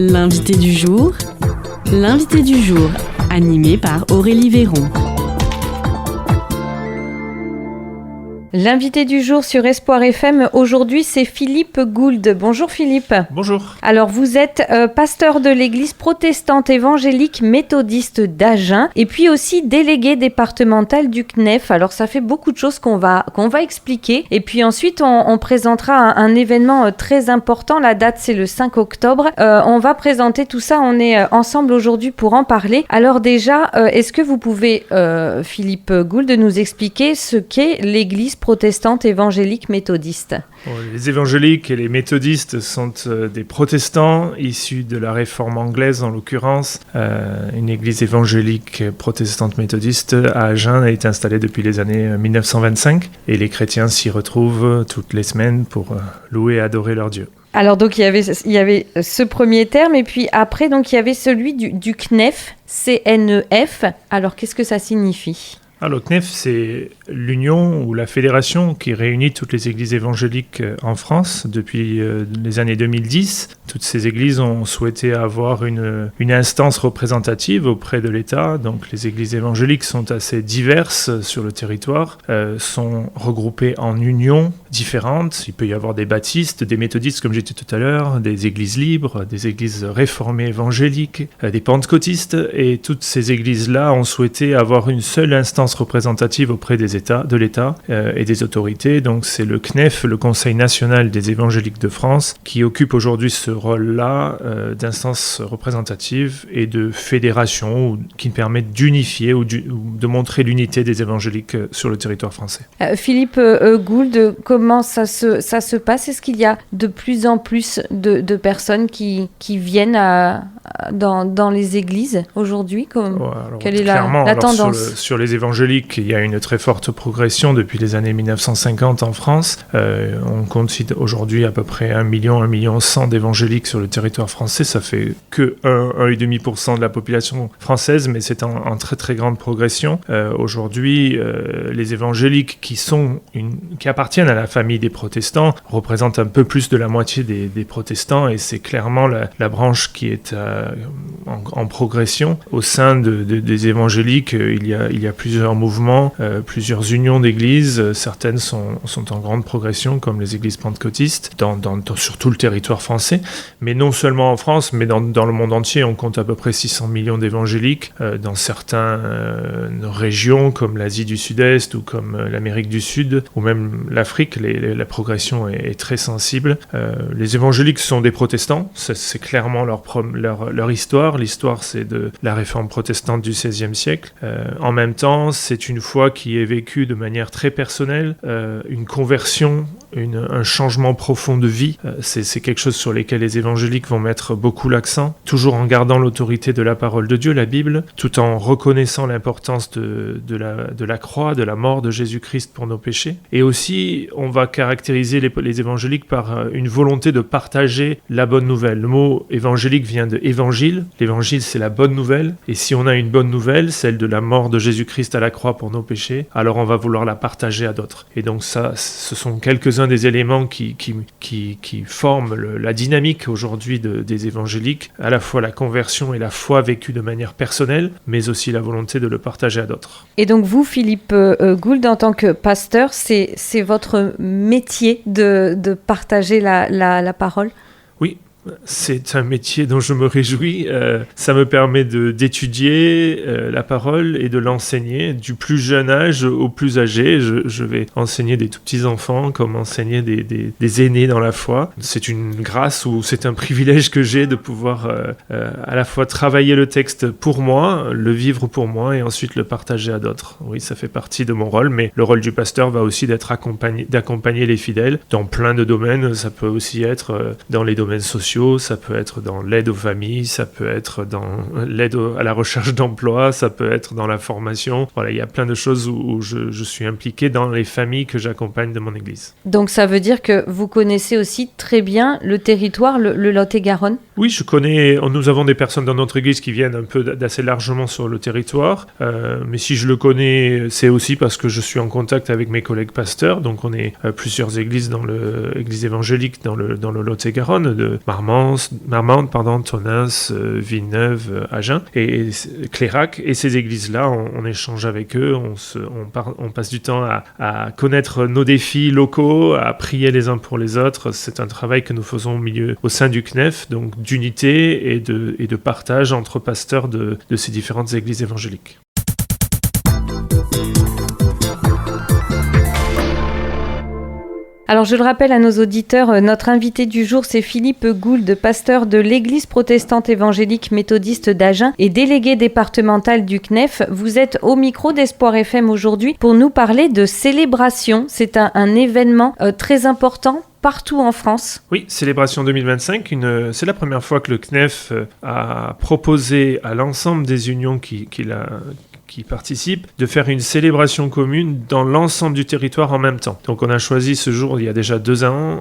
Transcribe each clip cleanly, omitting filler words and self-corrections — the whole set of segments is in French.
L'invité du jour, animé par Aurélie Véron. L'invité du jour sur Espoir FM, aujourd'hui, c'est Philippe Gould. Bonjour Philippe. Bonjour. Alors, vous êtes pasteur de l'église protestante évangélique méthodiste d'Agen et puis aussi délégué départemental du CNEF. Alors, ça fait beaucoup de choses qu'on va expliquer. Et puis ensuite, on présentera un événement très important. La date, c'est le 5 octobre. On va présenter tout ça. On est ensemble aujourd'hui pour en parler. Alors déjà, est-ce que vous pouvez, Philippe Gould, nous expliquer ce qu'est l'église protestante évangélique méthodiste? Les évangéliques et les méthodistes sont des protestants issus de la réforme anglaise, en l'occurrence. Une église évangélique protestante méthodiste à Agen a été installée depuis les années 1925 et les chrétiens s'y retrouvent toutes les semaines pour louer et adorer leur Dieu. Alors donc il y avait ce premier terme et puis après donc il y avait celui du CNEF, C-N-E-F. Alors qu'est-ce que ça signifie ? Alors, le CNEF, c'est l'union ou la fédération qui réunit toutes les églises évangéliques en France depuis les années 2010. Toutes ces églises ont souhaité avoir une instance représentative auprès de l'État. Donc, les églises évangéliques sont assez diverses sur le territoire, sont regroupées en unions différentes. Il peut y avoir des baptistes, des méthodistes, comme j'ai dit tout à l'heure, des églises libres, des églises réformées évangéliques, des pentecôtistes. Et toutes ces églises-là ont souhaité avoir une seule instance représentative auprès de l'État et des autorités. Donc c'est le CNEF, le Conseil national des évangéliques de France, qui occupe aujourd'hui ce rôle-là d'instance représentative et de fédération qui permet d'unifier ou de montrer l'unité des évangéliques sur le territoire français. Philippe Gould, comment ça se passe ? Est-ce qu'il y a de plus en plus de personnes qui viennent dans les églises aujourd'hui ? Quelle est la tendance ? Sur les évangéliques, il y a une très forte progression depuis les années 1950 en France. On compte aujourd'hui à peu près 1 million 100 d'évangéliques sur le territoire français. Ça fait que 1,5% de la population française, mais c'est en très très grande progression. Aujourd'hui, les évangéliques qui appartiennent à la famille des protestants représentent un peu plus de la moitié des protestants et c'est clairement la branche qui est en progression. Au sein des évangéliques, il y a plusieurs mouvements, plusieurs unions d'églises. Certaines sont en grande progression, comme les églises pentecôtistes, sur tout le territoire français. Mais non seulement en France, mais dans le monde entier, on compte à peu près 600 millions d'évangéliques. Dans certaines régions, comme l'Asie du Sud-Est ou comme l'Amérique du Sud, ou même l'Afrique, la progression est très sensible. Les évangéliques sont des protestants, c'est clairement leur histoire. L'histoire, c'est de la réforme protestante du XVIe siècle. En même temps, c'est une foi qui est vécue de manière très personnelle, une conversion, un changement profond de vie. C'est quelque chose sur lequel les évangéliques vont mettre beaucoup l'accent, toujours en gardant l'autorité de la parole de Dieu, la Bible, tout en reconnaissant l'importance de la croix, de la mort de Jésus-Christ pour nos péchés. Et aussi, on va caractériser les évangéliques par une volonté de partager la bonne nouvelle. Le mot évangélique vient de évangile. L'évangile, c'est la bonne nouvelle. Et si on a une bonne nouvelle, celle de la mort de Jésus-Christ à la croix pour nos péchés, alors on va vouloir la partager à d'autres. Et donc ça, ce sont quelques-uns des éléments qui forment la dynamique aujourd'hui des évangéliques, à la fois la conversion et la foi vécue de manière personnelle, mais aussi la volonté de le partager à d'autres. Et donc vous, Philippe Gould, en tant que pasteur, c'est votre métier de partager la parole ? Oui. C'est un métier dont je me réjouis. Ça me permet d'étudier la parole et de l'enseigner du plus jeune âge au plus âgé. Je vais enseigner des tout petits enfants comme enseigner des aînés dans la foi. C'est une grâce ou c'est un privilège que j'ai de pouvoir à la fois travailler le texte pour moi, le vivre pour moi et ensuite le partager à d'autres. Oui, ça fait partie de mon rôle, mais le rôle du pasteur va aussi d'accompagner les fidèles dans plein de domaines. Ça peut aussi être dans les domaines sociaux, ça peut être dans l'aide aux familles, ça peut être dans l'aide à la recherche d'emploi, ça peut être dans la formation. Voilà, il y a plein de choses où je suis impliqué dans les familles que j'accompagne de mon église. Donc ça veut dire que vous connaissez aussi très bien le territoire, le Lot-et-Garonne ? Oui, nous avons des personnes dans notre église qui viennent un peu d'assez largement sur le territoire, mais si je le connais, c'est aussi parce que je suis en contact avec mes collègues pasteurs, donc on est plusieurs églises églises évangéliques dans le Lot-et-Garonne, de Marmande, Tonneins, Villeneuve, Agen et Clérac, et ces églises-là, on échange avec eux, on passe du temps à connaître nos défis locaux, à prier les uns pour les autres. C'est un travail que nous faisons au sein du CNEF, donc d'unité et de partage entre pasteurs de ces différentes églises évangéliques. Alors je le rappelle à nos auditeurs, notre invité du jour c'est Philippe Gould, pasteur de l'église protestante évangélique méthodiste d'Agen et délégué départemental du CNEF. Vous êtes au micro d'Espoir FM aujourd'hui pour nous parler de célébration. C'est un événement très important partout en France. Oui, Célébration 2025, c'est la première fois que le CNEF a proposé à l'ensemble des unions qui participent, de faire une célébration commune dans l'ensemble du territoire en même temps. Donc on a choisi ce jour il y a déjà 2 ans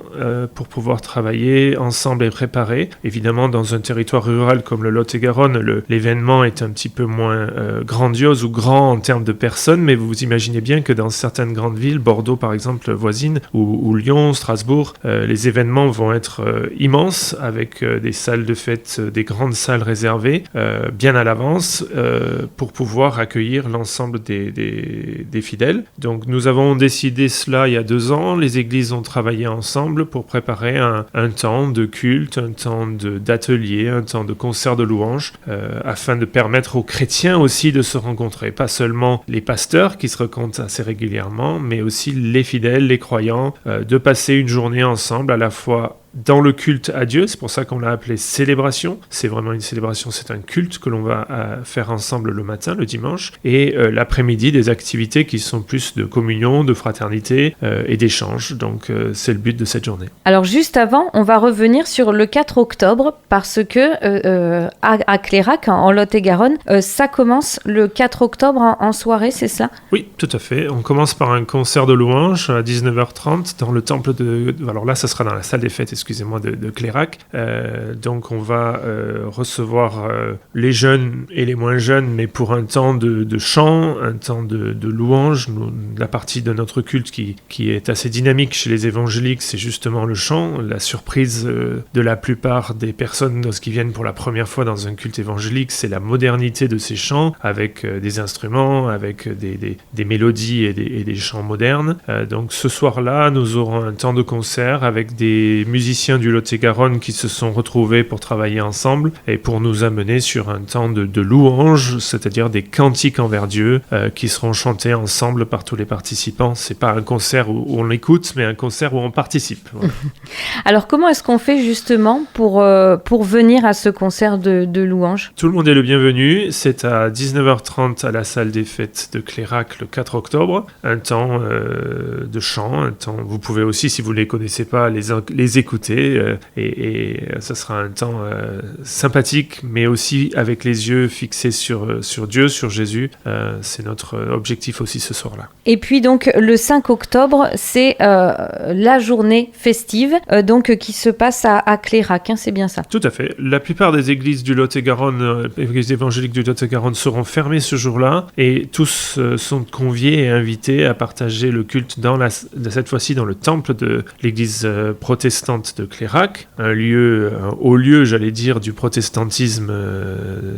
pour pouvoir travailler ensemble et préparer. Évidemment, dans un territoire rural comme le Lot-et-Garonne, l'événement est un petit peu moins grandiose ou grand en termes de personnes, mais vous imaginez bien que dans certaines grandes villes, Bordeaux par exemple voisine, ou Lyon, Strasbourg, les événements vont être immenses avec des salles de fête, des grandes salles réservées bien à l'avance pour pouvoir accueillir l'ensemble des fidèles. Donc nous avons décidé cela il y a 2 ans. Les églises ont travaillé ensemble pour préparer un temps de culte, un temps d'atelier, un temps de concert de louanges, afin de permettre aux chrétiens aussi de se rencontrer. Pas seulement les pasteurs qui se rencontrent assez régulièrement, mais aussi les fidèles, les croyants, de passer une journée ensemble à la fois dans le culte à Dieu, c'est pour ça qu'on l'a appelé célébration. C'est vraiment une célébration, c'est un culte que l'on va faire ensemble le matin, le dimanche, et l'après-midi, des activités qui sont plus de communion, de fraternité et d'échange. Donc c'est le but de cette journée. Alors juste avant, on va revenir sur le 4 octobre, parce que à Clérac, en Lot-et-Garonne, ça commence le 4 octobre en soirée, c'est ça? Oui, tout à fait. On commence par un concert de louanges à 19h30 dans le temple alors là, ça sera dans la salle des fêtes, de Clérac. Donc on va recevoir les jeunes et les moins jeunes, mais pour un temps de chant, un temps de louange. La partie de notre culte qui est assez dynamique chez les évangéliques, c'est justement le chant. La surprise de la plupart des personnes lorsqu'ils viennent pour la première fois dans un culte évangélique, c'est la modernité de ces chants, avec des instruments, avec des mélodies et des chants modernes. Donc ce soir-là, nous aurons un temps de concert avec des musiciens du Lot-et-Garonne qui se sont retrouvés pour travailler ensemble et pour nous amener sur un temps de louange, c'est-à-dire des cantiques envers Dieu qui seront chantés ensemble par tous les participants. C'est pas un concert où on écoute, mais un concert où on participe. Voilà. Alors comment est-ce qu'on fait justement pour venir à ce concert de louange? Tout le monde est le bienvenu. C'est à 19h30 à la salle des fêtes de Clérac le 4 octobre. Un temps de chant, un temps. Vous pouvez aussi, si vous ne les connaissez pas, les écouter et ça sera un temps sympathique, mais aussi avec les yeux fixés sur Dieu, sur Jésus. C'est notre objectif aussi ce soir-là. Et puis donc le 5 octobre, c'est la journée festive donc qui se passe à Clérac, hein, c'est bien ça? Tout à fait. La plupart des églises du Lot-et-Garonne, églises évangéliques du Lot-et-Garonne seront fermées ce jour-là et tous sont conviés et invités à partager le culte cette fois-ci dans le temple de l'église protestante de Clérac, un haut lieu, j'allais dire, du protestantisme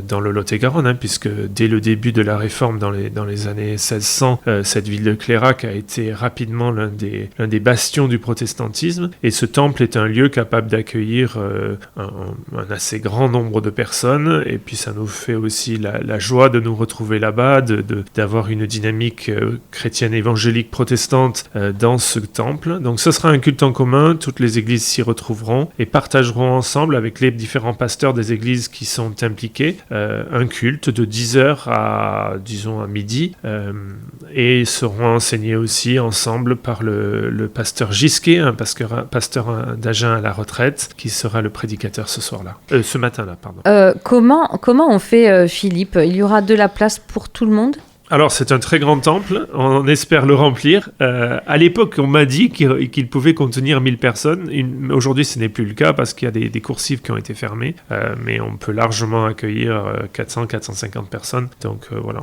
dans le Lot-et-Garonne, hein, puisque dès le début de la Réforme dans les années 1600, cette ville de Clérac a été rapidement l'un des bastions du protestantisme, et ce temple est un lieu capable d'accueillir un assez grand nombre de personnes, et puis ça nous fait aussi la joie de nous retrouver là-bas, d'avoir une dynamique chrétienne évangélique protestante dans ce temple. Donc ce sera un culte en commun, toutes les églises s'y retrouveront et partageront ensemble avec les différents pasteurs des églises qui sont impliqués un culte de 10h à midi et seront enseignés aussi ensemble par le pasteur Gisquet, un pasteur d'Agen à la retraite, qui sera le prédicateur ce matin-là. Comment on fait, Philippe? Il y aura de la place pour tout le monde? Alors, c'est un très grand temple, on espère le remplir. À l'époque, on m'a dit qu'il pouvait contenir 1000 personnes. Aujourd'hui, ce n'est plus le cas parce qu'il y a des coursives qui ont été fermées, mais on peut largement accueillir 400-450 personnes. Donc voilà,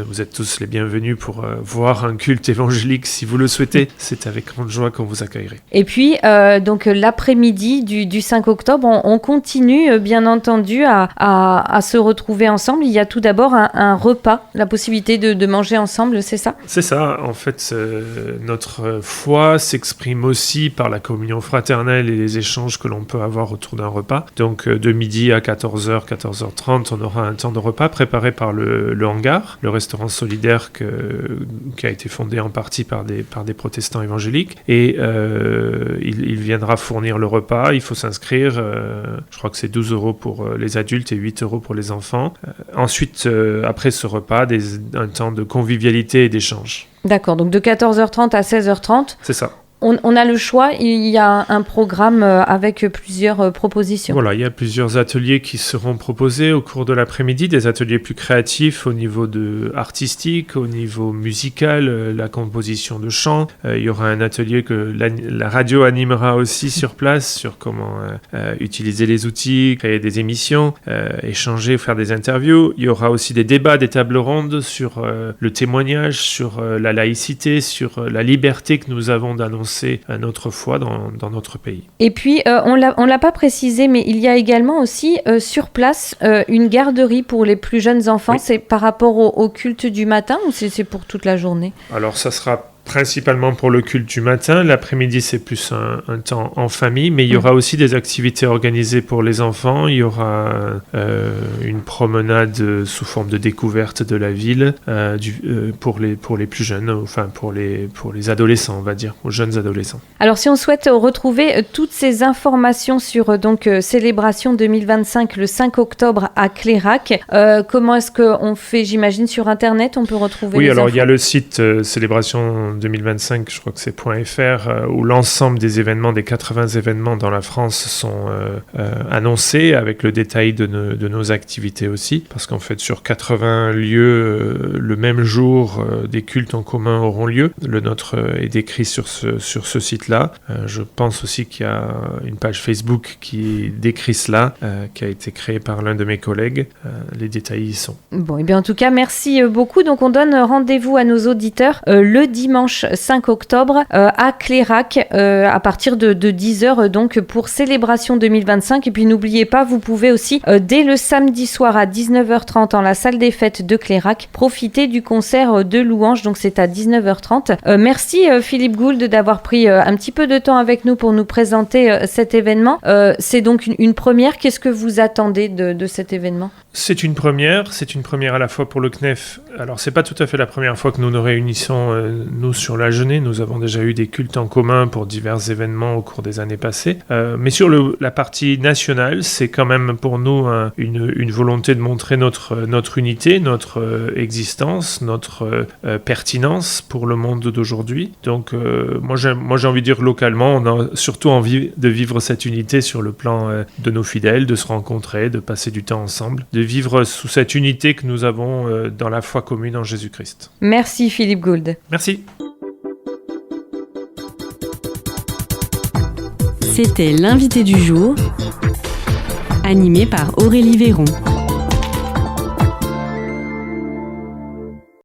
vous êtes tous les bienvenus pour voir un culte évangélique si vous le souhaitez. C'est avec grande joie qu'on vous accueillerait. Et puis, donc l'après-midi du 5 octobre, on continue bien entendu à se retrouver ensemble. Il y a tout d'abord un repas, la possibilité de manger ensemble, c'est ça ? C'est ça. En fait, notre foi s'exprime aussi par la communion fraternelle et les échanges que l'on peut avoir autour d'un repas. Donc, de midi à 14h, 14h30, on aura un temps de repas préparé par le Hangar, le restaurant solidaire qui a été fondé en partie par des protestants évangéliques. Et il viendra fournir le repas. Il faut s'inscrire. Je crois que c'est 12 € pour les adultes et 8 € pour les enfants. Ensuite, après ce repas, un temps de convivialité et d'échange. D'accord, donc de 14h30 à 16h30. C'est ça. On a le choix, il y a un programme avec plusieurs propositions. Voilà, il y a plusieurs ateliers qui seront proposés au cours de l'après-midi, des ateliers plus créatifs au niveau artistique, au niveau musical, la composition de chants. Il y aura un atelier que la radio animera aussi sur place, sur comment utiliser les outils, créer des émissions, échanger, faire des interviews. Il y aura aussi des débats, des tables rondes sur le témoignage, sur la laïcité, sur la liberté que nous avons d'annoncer notre foi dans notre pays. Et puis, on l'a pas précisé, mais il y a également aussi sur place une garderie pour les plus jeunes enfants. Oui. C'est par rapport au culte du matin ou c'est pour toute la journée ? Alors, ça sera principalement pour le culte du matin. L'après-midi, c'est plus un temps en famille, mais il y aura aussi des activités organisées pour les enfants. Il y aura une promenade sous forme de découverte de la ville pour les plus jeunes, enfin pour les adolescents, on va dire, aux jeunes adolescents. Alors, si on souhaite retrouver toutes ces informations sur Célébration 2025 le 5 octobre à Clairac, comment est-ce qu'on fait, j'imagine, sur Internet, on peut retrouver les infos ? Il y a le site Célébration 2025, je crois que c'est .fr, où l'ensemble des événements, des 80 événements dans la France sont annoncés avec le détail de nos activités aussi, parce qu'en fait sur 80 lieux le même jour, des cultes en commun auront lieu. Le nôtre est décrit sur ce site-là. Je pense aussi qu'il y a une page Facebook qui décrit cela, qui a été créée par l'un de mes collègues. Les détails y sont. Bon, et bien en tout cas, merci beaucoup. Donc on donne rendez-vous à nos auditeurs le dimanche 5 octobre à Clairac à partir de 10h donc pour Célébration 2025. Et puis n'oubliez pas, vous pouvez aussi dès le samedi soir à 19h30 en la salle des fêtes de Clairac profiter du concert de louanges, donc c'est à 19h30. Merci Philippe Gould d'avoir pris un petit peu de temps avec nous pour nous présenter cet événement. C'est donc une première. Qu'est-ce que vous attendez de cet événement ? C'est une première à la fois pour le CNEF. Alors c'est pas tout à fait la première fois que nous nous réunissons nous sur la Genée. Nous avons déjà eu des cultes en commun pour divers événements au cours des années passées. Mais sur la partie nationale, c'est quand même pour nous une volonté de montrer notre unité, notre existence, notre pertinence pour le monde d'aujourd'hui. Donc moi j'ai envie de dire localement, on a surtout envie de vivre cette unité sur le plan de nos fidèles, de se rencontrer, de passer du temps ensemble, de vivre sous cette unité que nous avons dans la foi commune en Jésus-Christ. Merci Philippe Gould. Merci. C'était l'invité du jour, animé par Aurélie Véron.